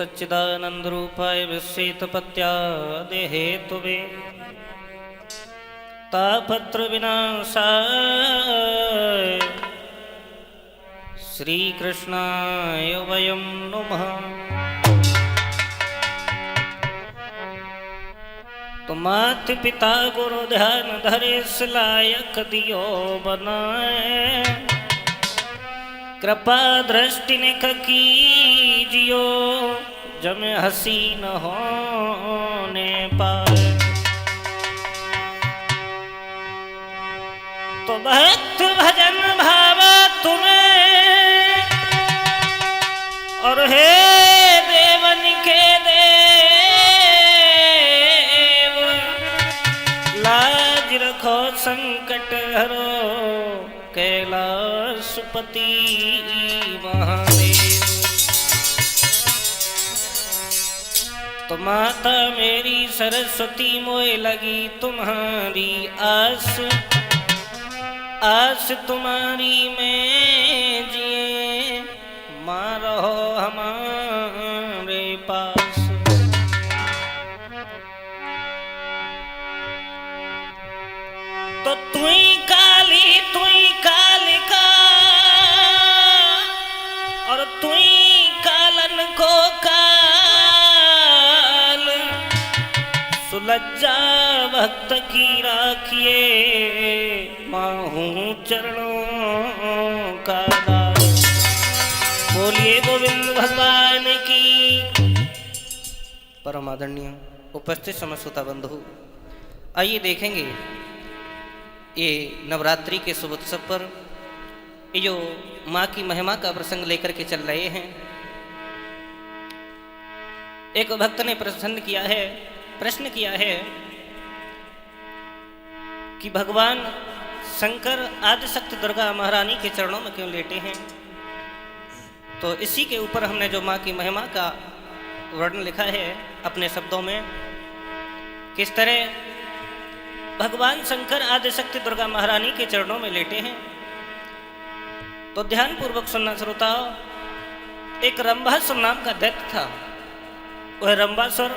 सच्चिदानंद रूपाय विश्वेतपत्यादि हेतुवे तापत्र विनाशाय श्री कृष्णाय वयं नमः। तो मात पिता गुरु ध्यान धरे लायक दियो बनाए, कृपा दृष्टि निख कीजियो जम हसी न होने पाए। तो भक्त भजन भावा तुम्हें और हे देवन के देव, लाज रखो संकट हरो कैलाशपति महादेव। तो माता मेरी सरस्वती मोए लगी तुम्हारी आस, आस तुम्हारी में जिए माँ रहो हमारे पास। तो तुई काली तुई कालिका और तुई कालन को काल, सुलज्जा भक्त की राखिए माहू चरणों का दास। बोलिए गोविंद भगवान की। परम आदरणीय उपस्थित समस्त बंधु, आइए देखेंगे ये नवरात्रि के शुभ उत्सव पर ये जो माँ की महिमा का प्रसंग लेकर के चल रहे हैं। एक भक्त ने प्रश्न किया है कि भगवान शंकर आदिशक्ति दुर्गा महारानी के चरणों में क्यों लेटे हैं। तो इसी के ऊपर हमने जो माँ की महिमा का वर्णन लिखा है अपने शब्दों में, किस तरह भगवान शंकर आदिशक्ति दुर्गा महारानी के चरणों में लेटे हैं। तो ध्यान पूर्वक सुनना श्रोताओ। एक रंभासुर नाम का दैत्य था। वह रंभासुर,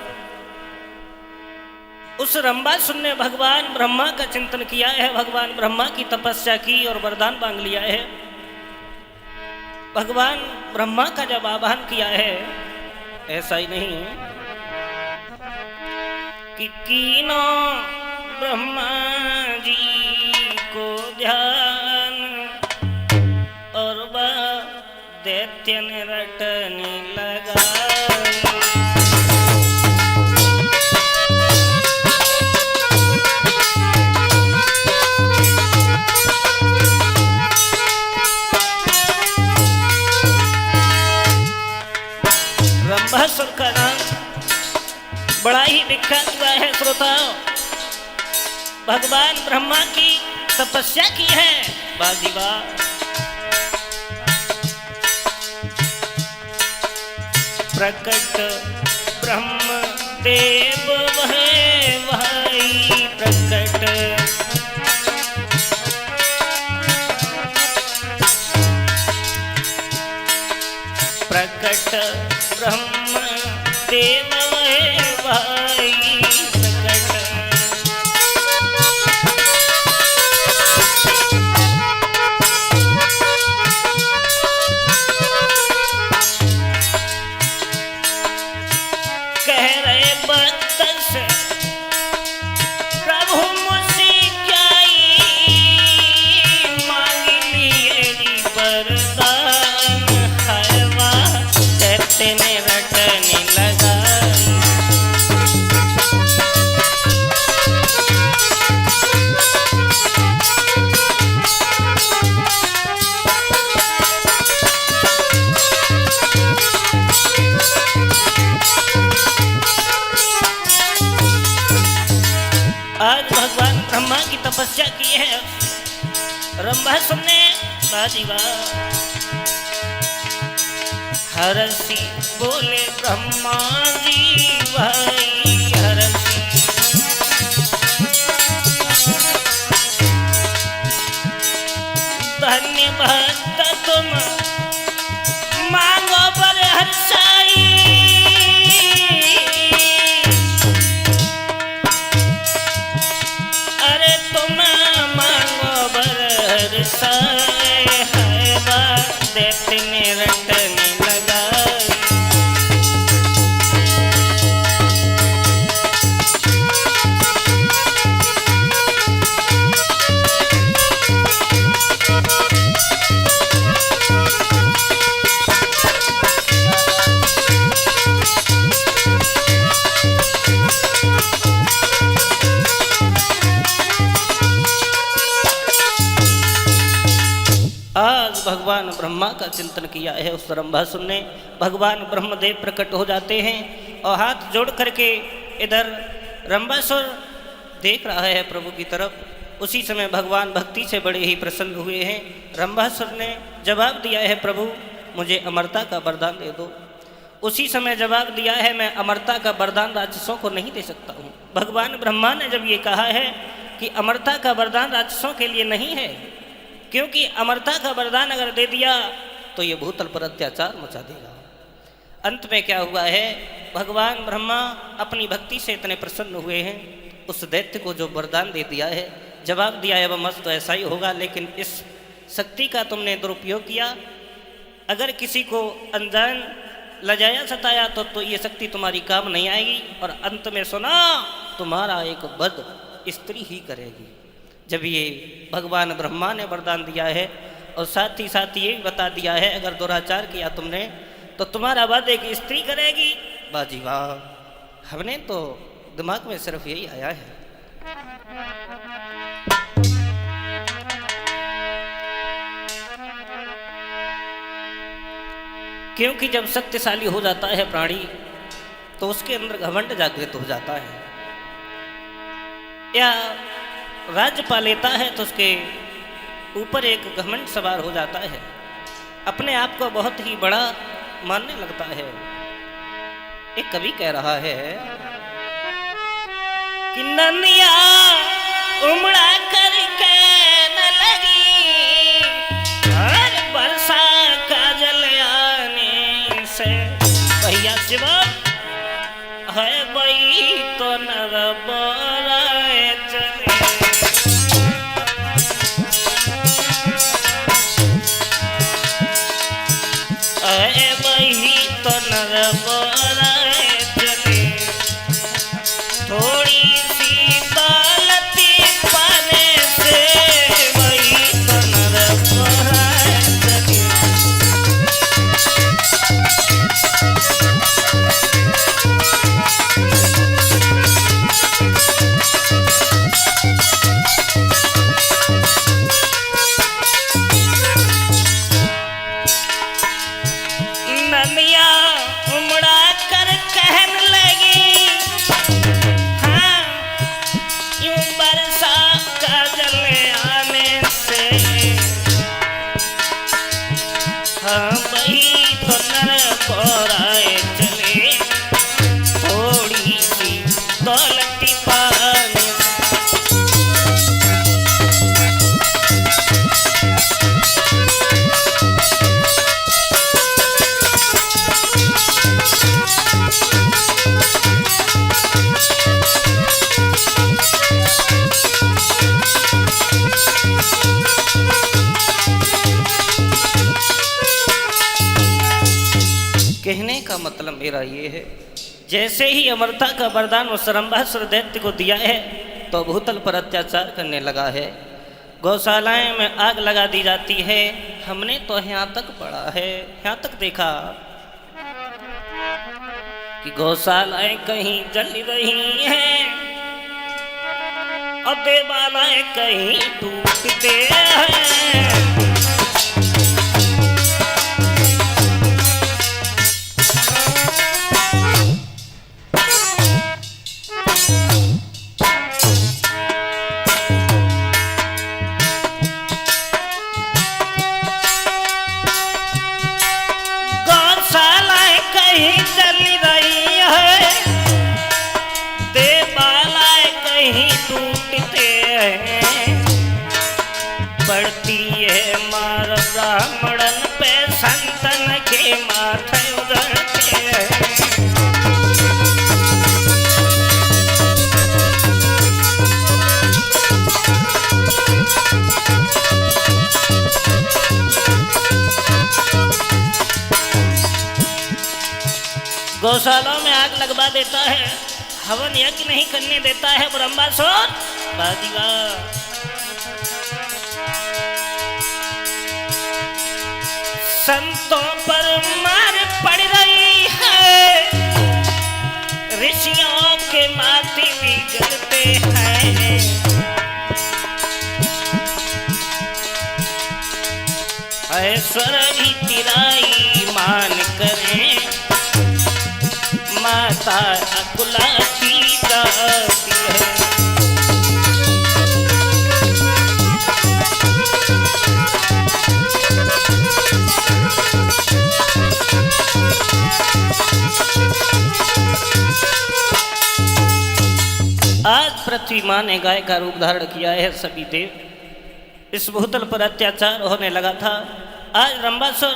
उस रंभासुर ने भगवान ब्रह्मा का चिंतन किया है, भगवान ब्रह्मा की तपस्या की और वरदान मांग लिया है। भगवान ब्रह्मा का जब आह्वान किया है, ऐसा ही नहीं कि कीनो ब्रह्मा जी को ध्यान और दैत्य ने रटने लगा। रंभासुर का नाम बड़ा ही विख्यात हुआ है श्रोताओ। भगवान ब्रह्मा की तपस्या की है बाजीवा। प्रकट ब्रह्म देव वह भाई प्रकट, प्रकट ब्रह्म देव भाई प्रकट। कह रहे भक्त से प्रभु मुझसे क्या मांग लिए वरदान, हवा दैत्य ने रटने लगा। आज भगवान ब्रह्मा की तपस्या की है रंभासुर ने बाजीवा। हरसी बोले ब्रह्मा जी भाई हरसी, धन्य भक्त तुम मांगो पर हर्षाई। बरसाए है दैत्य ने रटने लगा। आज भगवान ब्रह्मा का चिंतन किया है उस रंभासुर ने। भगवान ब्रह्मदेव प्रकट हो जाते हैं और हाथ जोड़ करके इधर रंभासुर देख रहा है प्रभु की तरफ। उसी समय भगवान भक्ति से बड़े ही प्रसन्न हुए हैं। रंभासुर ने जवाब दिया है, प्रभु मुझे अमरता का वरदान दे दो। उसी समय जवाब दिया है, मैं अमरता का वरदान राक्षसों को नहीं दे सकता हूँ। भगवान ब्रह्मा ने जब ये कहा है कि अमरता का वरदान राक्षसों के लिए नहीं है, क्योंकि अमरता का वरदान अगर दे दिया तो ये भूतल पर अत्याचार मचा देगा। अंत में क्या हुआ है, भगवान ब्रह्मा अपनी भक्ति से इतने प्रसन्न हुए हैं, उस दैत्य को जो वरदान दे दिया है, जवाब दिया है, वह मस्त तो ऐसा ही होगा, लेकिन इस शक्ति का तुमने दुरुपयोग किया। अगर किसी को अनजान लजाया सताया तो ये शक्ति तुम्हारी काम नहीं आएगी, और अंत में सुना तुम्हारा एक वध स्त्री ही करेगी। जब ये भगवान ब्रह्मा ने वरदान दिया है और साथ ही ये भी बता दिया है, अगर दुराचार किया तुमने तो तुम्हारा वध एक स्त्री करेगी। बाजी वाह, हमने तो दिमाग में सिर्फ यही आया है। क्योंकि जब शक्तिशाली हो जाता है प्राणी तो उसके अंदर घमंड जागृत हो जाता है, या राज्य पा लेता है तो उसके ऊपर एक घमंड सवार हो जाता है, अपने आप को बहुत ही बड़ा मानने लगता है। एक कवि कह रहा है कि ननिया उमड़ा करके न लगी, हर वर्षा का जल आने से भैया शिवा है वही तो नर बोराए चले। वही तो नर बोराए चले, थोड़ी सी दौलती पाने से वही तो नर बोराए चले। ननिया उमड़ा कर कहने लगी, हाँ यूं बरसा का जल आने से, हाँ वही तो नर बोराए चले, थोड़ी सी दौलती पाने। कहने का मतलब मेरा ये है, जैसे ही अमरता का वरदान उस रंभासुर दैत्य को दिया है तो भूतल पर अत्याचार करने लगा है। गौशालाएं में आग लगा दी जाती है। हमने तो यहाँ तक पढ़ा है, यहाँ तक देखा कि गौशालाएं कहीं जल रही हैं और देवालय कहीं टूटते हैं। बढ़ती है मार ब्राह्मणन पे संतन के माथे उधरते हैं। गौशालों में आग लगवा देता है, हवन यज्ञ नहीं करने देता है ब्रह्मासुर। बाजीवा संतों पर मार पड़ रही है, ऋषियों के माथे बिगड़ते हैं। ऐश्वर भी तिराई मान करें, माता अकुलाती जाती है। आज पृथ्वी माँ ने गाय का रूप धारण किया है। सभी देव इस भूतल पर अत्याचार होने लगा था। आज रंबासुर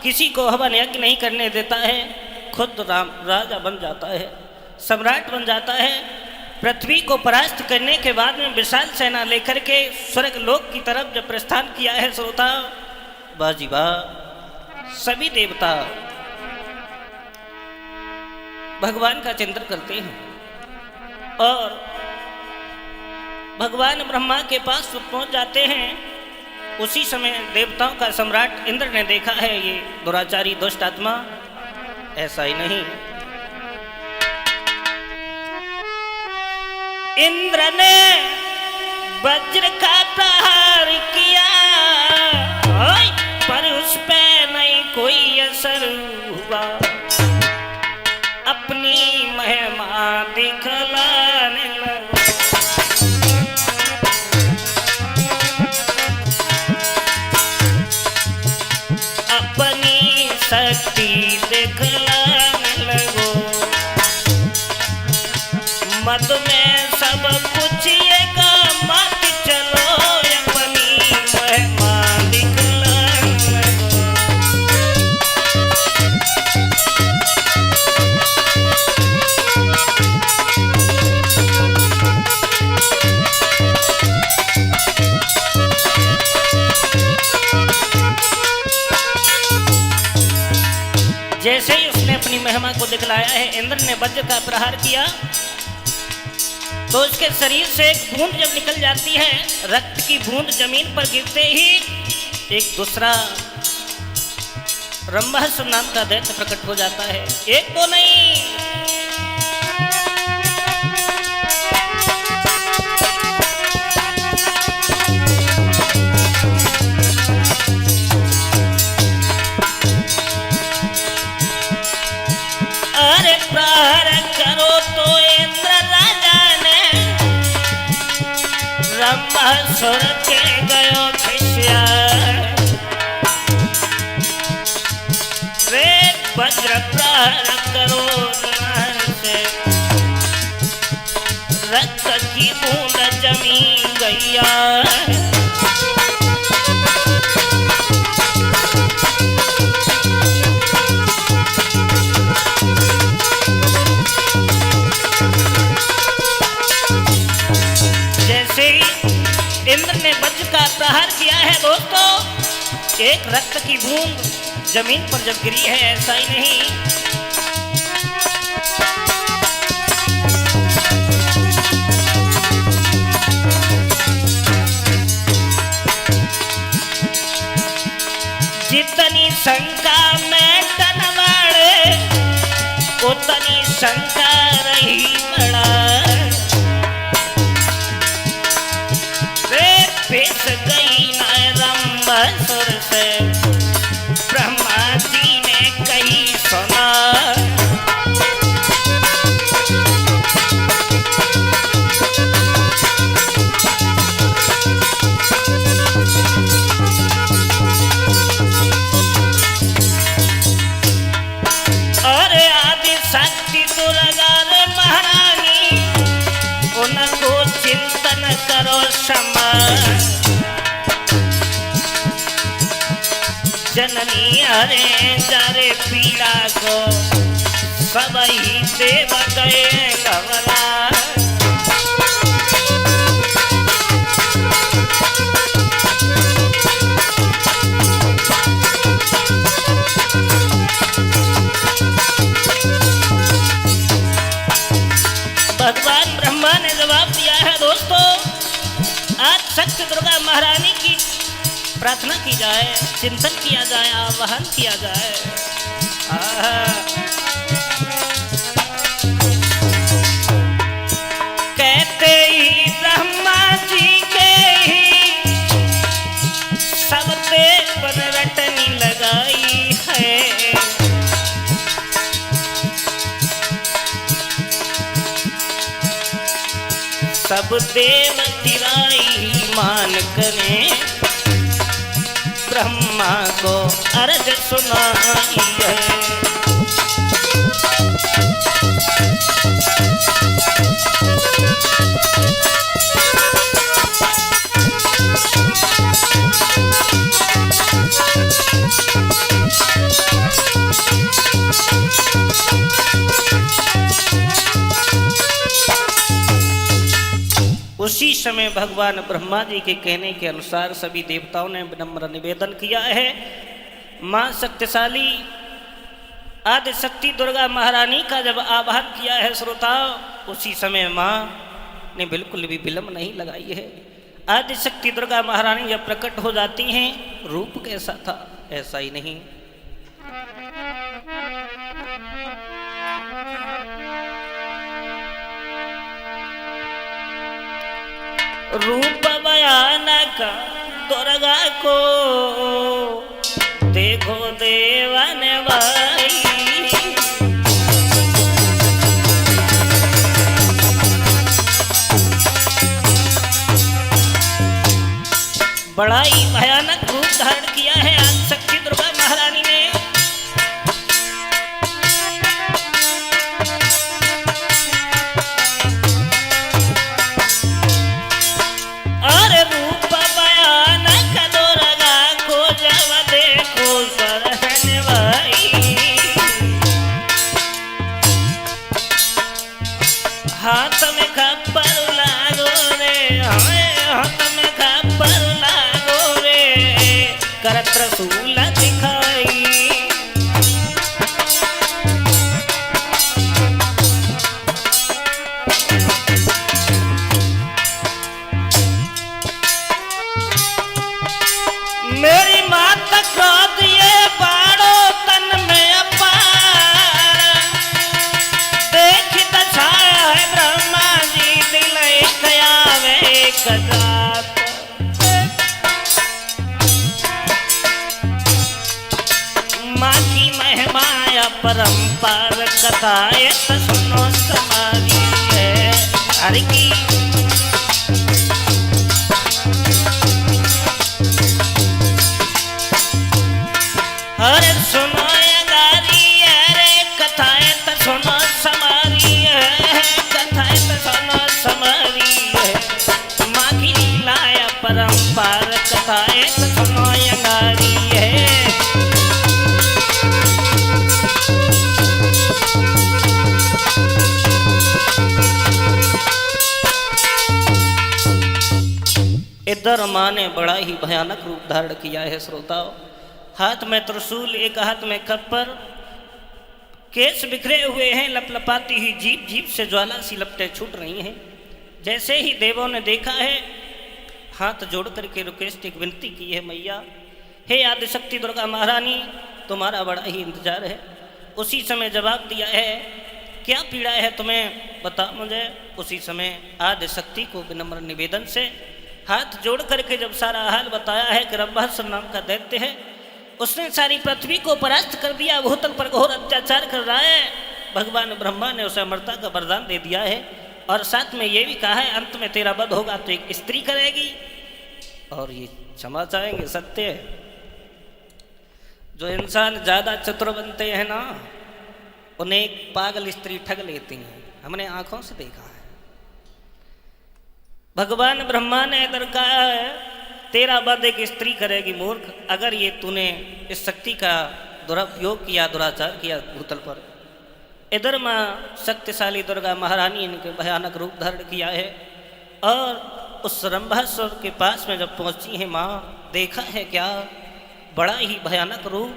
किसी को हवन यज्ञ नहीं करने देता है, खुद राम राजा बन जाता है, सम्राट बन जाता है। पृथ्वी को परास्त करने के बाद में विशाल सेना लेकर के स्वर्ग लोक की तरफ जब प्रस्थान किया है श्रोता बाजीबा, सभी देवता भगवान का चिंतन करते हैं और भगवान ब्रह्मा के पास पहुंच जाते हैं। उसी समय देवताओं का सम्राट इंद्र ने देखा है ये दुराचारी दुष्ट आत्मा, ऐसा ही नहीं, इंद्र ने वज्र का प्रहार किया पर उस पे नहीं कोई असर हुआ। अपनी महिमा दिखलाने लगा, अपनी शक्ति दिखलाने लगो। मत में सब कुछ ये मत चलो, अपनी महिमा दिखलाने लगो। जैसे ही उसने अपनी महिमा को दिखलाया है, इंद्र ने वज्र का प्रहार किया तो उसके शरीर से एक बूंद जब निकल जाती है, रक्त की बूंद जमीन पर गिरते ही एक दूसरा रंभासुर नाम का दैत्य प्रकट हो जाता है। एक तो नहीं, अरे प्रहार करो तो इंद्र राजा ने रंभासुर के गयो खिसिया। वे वज्र प्रहार करो से रक्त की बूंद जमी गैया। इंद्र ने वज्र का प्रहार किया है दोस्तों, एक रक्त की बूंद जमीन पर जब गिरी है, ऐसा ही नहीं, जितनी शंका में टनवाड़े उतनी शंका रही बड़ा। पेश गई न रंभासुर से, ब्रह्मा जी ने कही सुना। अरे आदि शक्ति दुर्गा महारानी, उनको चिंतन करो क्षमा। जननी हरे जारे पीड़ा को सब ही देव गए घबरा। प्रार्थना की जाए, चिंतन किया जाए, आवाहन किया जाए। कहते ही ब्रह्मा जी के ही सब देव रटनी लगाई है। सब देव तिराई मान करें, ब्रह्मा को अर्ज सुनाई है। उसी समय भगवान ब्रह्मा जी के कहने के अनुसार सभी देवताओं ने विनम्र निवेदन किया है। मां शक्तिशाली आदि शक्ति दुर्गा महारानी का जब आवाहन किया है श्रोताओ, उसी समय मां ने बिल्कुल भी विलंब नहीं लगाई है। आदि शक्ति दुर्गा महारानी जब प्रकट हो जाती हैं, रूप कैसा था ऐसा ही नहीं, रूप भयानक दुर्गा को देखो देवन भाई। बड़ा ही भयानक रूप धारण किया है आदि शक्ति दुर्गा महारानी ने। और रूप भयानक दुर्गा को जब देखो सरहन भाई, हाथ में खप्पर लागो रे, हाथ में खप्पर लागो रे, करत रसूल दिखाई। मेरी माता क्रोध ये बाड़ो तन में अपार, देखी दशाया है ब्रह्मा जी दिल कयावे कजात। माँ की महिमा परंपार कथाएं तो सुनो समारी है। हर की अरे सुनो गारी अरे कथाएं तो सुनो समारी है, कथाएं तो सुनो समारी है। माँ की लीलाया परंपार कथाएं तो सुनो गारी है। इधर माँ ने बड़ा ही भयानक रूप धारण किया है श्रोताओं। हाथ में त्रिशूल, एक हाथ में खप्पर, केस बिखरे हुए हैं, लपलपाती हुई जीभ, जीभ से ज्वाला सी लपटें छूट रही हैं। जैसे ही देवों ने देखा है, हाथ जोड़ करके रिक्वेस्ट एक विनती की है, मैया हे आदिशक्ति दुर्गा महारानी तुम्हारा बड़ा ही इंतजार है। उसी समय जवाब दिया है, क्या पीड़ा है तुम्हें बता मुझे। उसी समय आदिशक्ति को विनम्र निवेदन से हाथ जोड़ करके जब सारा हाल बताया है कि रंभासुर नाम का दैत्य है, उसने सारी पृथ्वी को परास्त कर दिया, भूतल पर घोर अत्याचार कर रहा है। भगवान ब्रह्मा ने उसे अमरता का वरदान दे दिया है और साथ में ये भी कहा है अंत में तेरा वध होगा तो एक स्त्री करेगी और ये क्षमा चाहेंगे। सत्य है, जो इंसान ज्यादा चतुर बनते हैं ना, उन्हें एक पागल स्त्री ठग लेती हैं। हमने आंखों से देखा है। भगवान ब्रह्मा ने इधर कहा है तेरा वध एक स्त्री करेगी। मूर्ख, अगर ये तूने इस शक्ति का दुरुपयोग किया, दुराचार किया भूतल पर। इधर माँ शक्तिशाली दुर्गा महारानी ने भयानक रूप धारण किया है और उस रंभासुर के पास में जब पहुंची है माँ, देखा है क्या बड़ा ही भयानक रूप।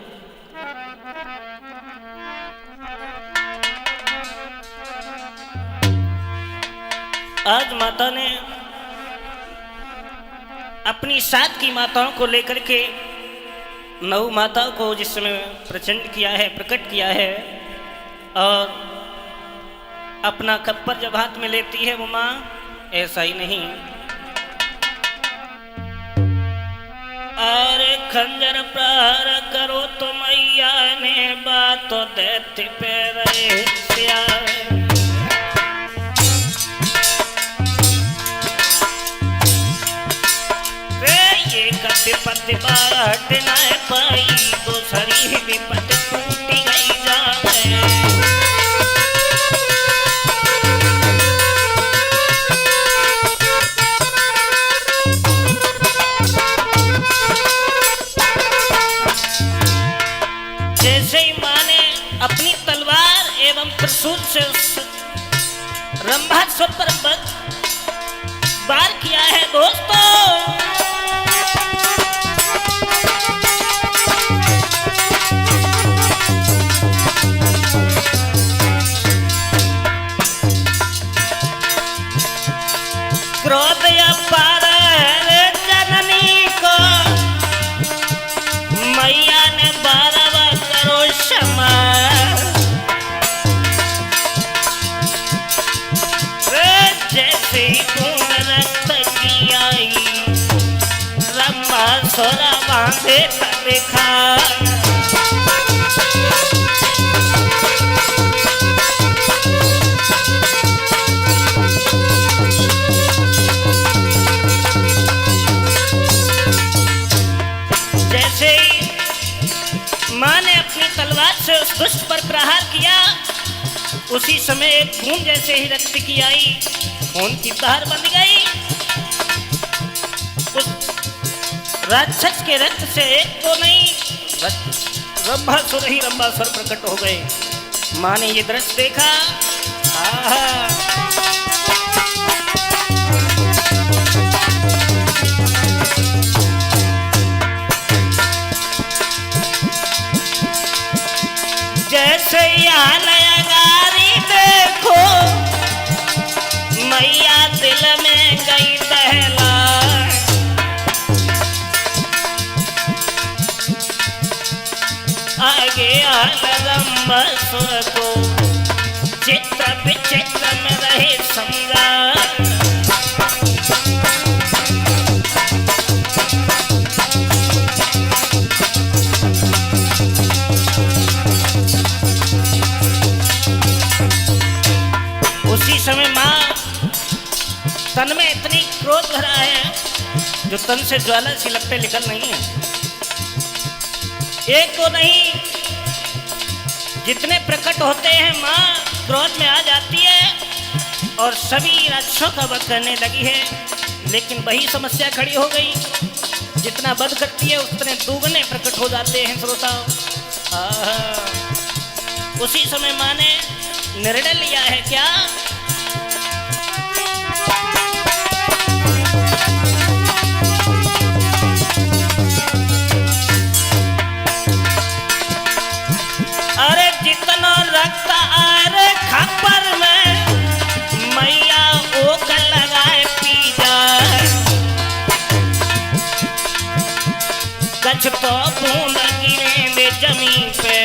आज माता ने अपनी 7 की माताओं को लेकर के 9 माताओं को जिस समय प्रचंड किया है, प्रकट किया है, और अपना खप्पर जब हाथ में लेती है वो माँ, ऐसा ही नहीं, अरे खंजर प्रहार करो तो मैया ने बात तो देती पे रहे ये विपत्ति बाट न पाई, दूसरी विपत्ति टूटी गई जाए। जैसे ही माँ ने अपनी तलवार एवं त्रिशूल से उस रंभासुर पर वार किया है दोस्तों, क्रोध अपार जननी को मैया ने 12 करो क्षमा। जैसे खून रक्त की आई रंभासुर बांधे देखा, माँ ने अपनी तलवार से उस दुष्ट पर प्रहार किया, उसी समय एक खून जैसे ही रक्त की आई, खून की धार बन गई। उस राक्षस के रक्त से एक तो नहीं, रंभासुर ही रंभासुर प्रकट हो गए। माँ ने ये दृश्य देखा, जैसे यहाँ नयगारी देखो मैया दिल में गई दहला, आगे रंभासुर को चित्र विचित्र में रहे समझा। उसी समय माँ तन में इतनी क्रोध भरा है जो तन से ज्वाला सी लपटें निकल नहीं है। एक तो नहीं, जितने प्रकट होते हैं माँ क्रोध में आ जाती है और सभी राक्षसों का वध करने लगी है। लेकिन वही समस्या खड़ी हो गई, जितना वध करती है उतने दुगने प्रकट हो जाते हैं श्रोताओ। उसी समय माँ ने निर्णय लिया है क्या, अरे जितना रक्त आए खप्पर में मैया ओक लगाए पी जाए, कछ तो बूंद गिरे जमीन पे,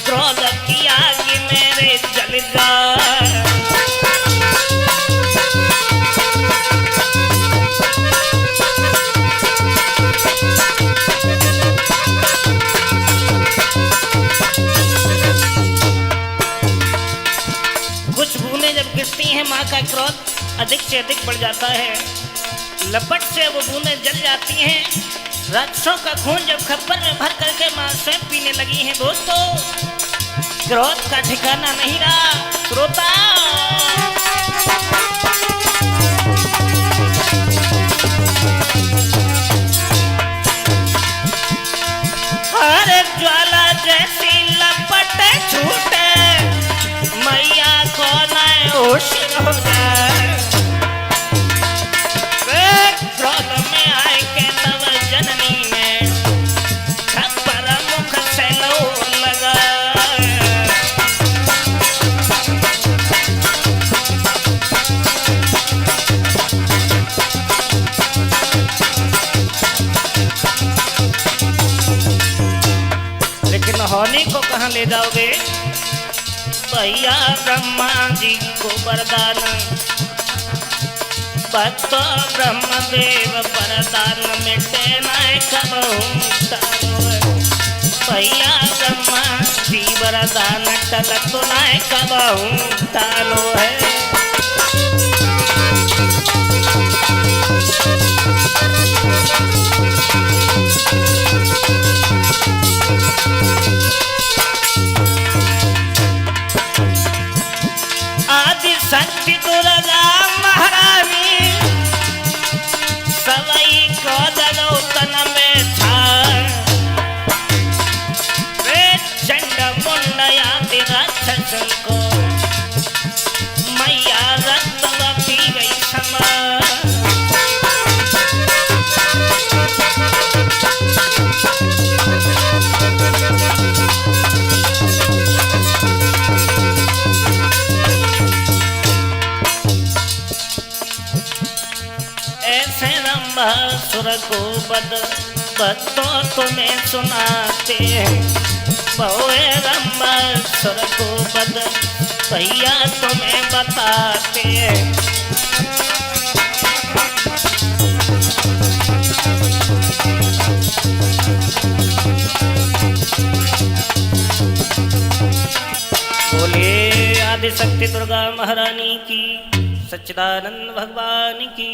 क्रोध की आग मेरे जल जाए। कुछ बूंदें जब गिरती हैं माँ का क्रोध अधिक से अधिक बढ़ जाता है, लपट से वो बूंदें जल जाती हैं। राक्षसों का खून जब खप्पर में भर करके माँ स्वयं पीने लगी हैं दोस्तों, क्रोध का ठिकाना नहीं रहा श्रोता। अरे ज्वाला जैसी लपट छूटे मैया को न होश हो जाए, क्रोध में आए के तब जननी में खप्पर मुख से लो लगा। होने को कहाँ ले जाओगे? भैया ब्रह्मा जी को वरदान, भक्त ब्रह्मदेव वरदान मिटे न कबहू तारो। भैया ब्रह्मा जी वरदान टलत न कबहू तालो है। आदि शक्ति दुर्गा महारानी सवई को दलोतन में था। वे चंड मुंड आदि राक्षसन को मैया रक्त पी गई क्षमा। ऐसे रंभासुर को बद भक्तों तुम्हें सुनाते। बहुए रंभासुर को बद भैया तुम्हें बताते। बोले आदिशक्ति दुर्गा महारानी की, सच्चिदानंद भगवान की।